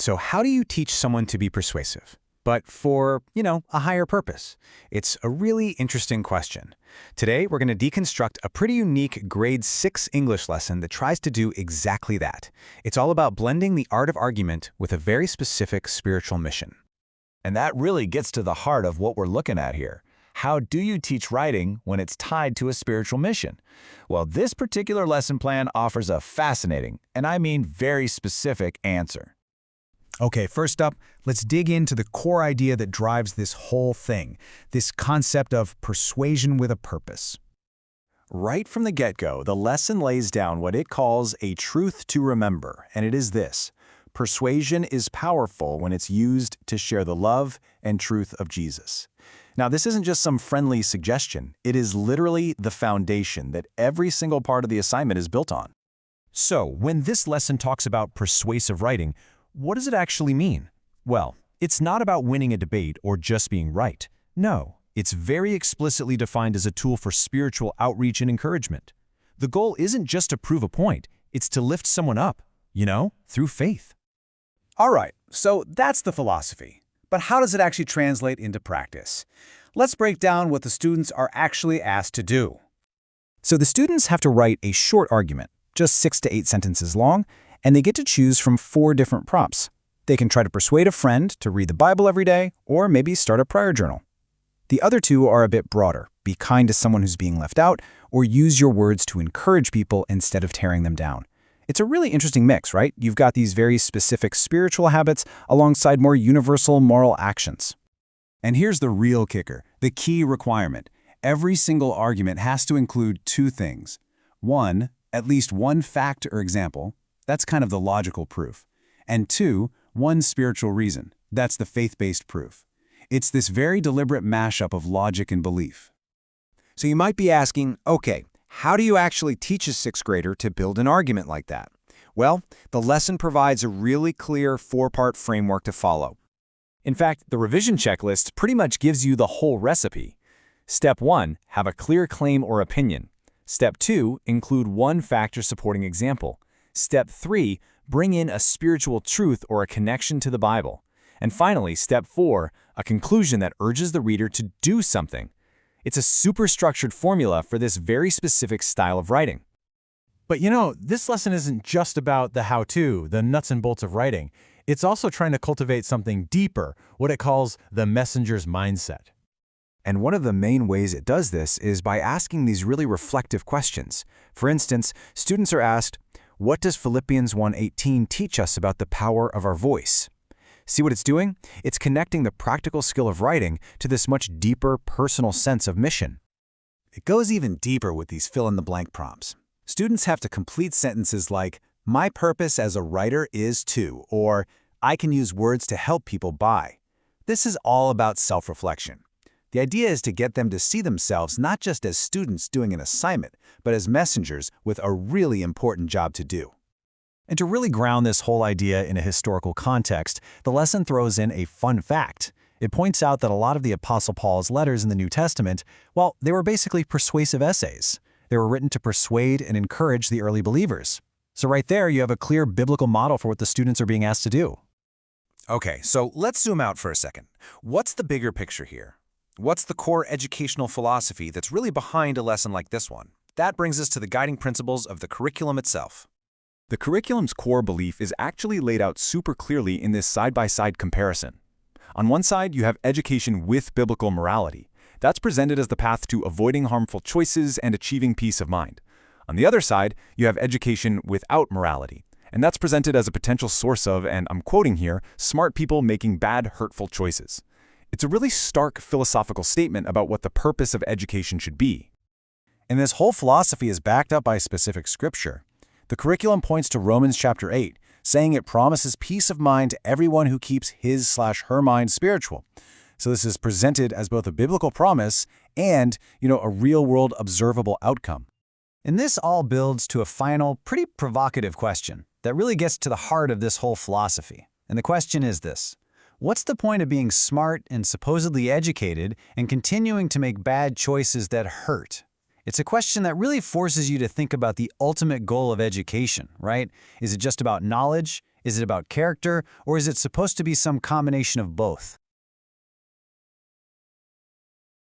So how do you teach someone to be persuasive? But for, a higher purpose? It's a really interesting question. Today, we're going to deconstruct a pretty unique grade 6 English lesson that tries to do exactly that. It's all about blending the art of argument with a very specific spiritual mission. And that really gets to the heart of what we're looking at here. How do you teach writing when it's tied to a spiritual mission? Well, this particular lesson plan offers a fascinating, and I mean very specific, answer. Okay, first up, let's dig into the core idea that drives this whole thing, this concept of persuasion with a purpose. Right from the get-go, the lesson lays down what it calls a truth to remember, and it is this: persuasion is powerful when it's used to share the love and truth of Jesus. Now, this isn't just some friendly suggestion. It is literally the foundation that every single part of the assignment is built on. So, when this lesson talks about persuasive writing, what does it actually mean? Well, it's not about winning a debate or just being right. No, it's very explicitly defined as a tool for spiritual outreach and encouragement. The goal isn't just to prove a point, it's to lift someone up, through faith. All right, so that's the philosophy. But how does it actually translate into practice? Let's break down what the students are actually asked to do. So the students have to write a short argument, just 6 to 8 sentences long, and they get to choose from 4 different prompts. They can try to persuade a friend to read the Bible every day, or maybe start a prayer journal. The other 2 are a bit broader: be kind to someone who's being left out, or use your words to encourage people instead of tearing them down. It's a really interesting mix, right? You've got these very specific spiritual habits alongside more universal moral actions. And here's the real kicker, the key requirement. Every single argument has to include 2 things. 1, at least 1 fact or example. That's kind of the logical proof. And 2, 1 spiritual reason. That's the faith-based proof. It's this very deliberate mashup of logic and belief. So you might be asking, okay, how do you actually teach a 6th grader to build an argument like that? Well, the lesson provides a really clear 4-part framework to follow. In fact, the revision checklist pretty much gives you the whole recipe. Step 1, have a clear claim or opinion. Step 2, include 1 factor supporting example. Step 3, bring in a spiritual truth or a connection to the Bible. And finally, Step 4, a conclusion that urges the reader to do something. It's a super structured formula for this very specific style of writing. But this lesson isn't just about the how-to, the nuts and bolts of writing. It's also trying to cultivate something deeper, what it calls the messenger's mindset. And one of the main ways it does this is by asking these really reflective questions. For instance, students are asked, what does Philippians 1:18 teach us about the power of our voice? See what it's doing? It's connecting the practical skill of writing to this much deeper personal sense of mission. It goes even deeper with these fill-in-the-blank prompts. Students have to complete sentences like, my purpose as a writer is to, or I can use words to help people by. This is all about self-reflection. The idea is to get them to see themselves not just as students doing an assignment, but as messengers with a really important job to do. And to really ground this whole idea in a historical context, the lesson throws in a fun fact. It points out that a lot of the Apostle Paul's letters in the New Testament, well, they were basically persuasive essays. They were written to persuade and encourage the early believers. So right there, you have a clear biblical model for what the students are being asked to do. Okay, so let's zoom out for a second. What's the bigger picture here? What's the core educational philosophy that's really behind a lesson like this one? That brings us to the guiding principles of the curriculum itself. The curriculum's core belief is actually laid out super clearly in this side-by-side comparison. On one side, you have education with biblical morality. That's presented as the path to avoiding harmful choices and achieving peace of mind. On the other side, you have education without morality, and that's presented as a potential source of, and I'm quoting here, smart people making bad, hurtful choices. It's a really stark philosophical statement about what the purpose of education should be. And this whole philosophy is backed up by specific scripture. The curriculum points to Romans chapter 8, saying it promises peace of mind to everyone who keeps his/her mind spiritual. So this is presented as both a biblical promise and, a real-world observable outcome. And this all builds to a final, pretty provocative question that really gets to the heart of this whole philosophy. And the question is this: what's the point of being smart and supposedly educated and continuing to make bad choices that hurt? It's a question that really forces you to think about the ultimate goal of education, right? Is it just about knowledge? Is it about character, or is it supposed to be some combination of both?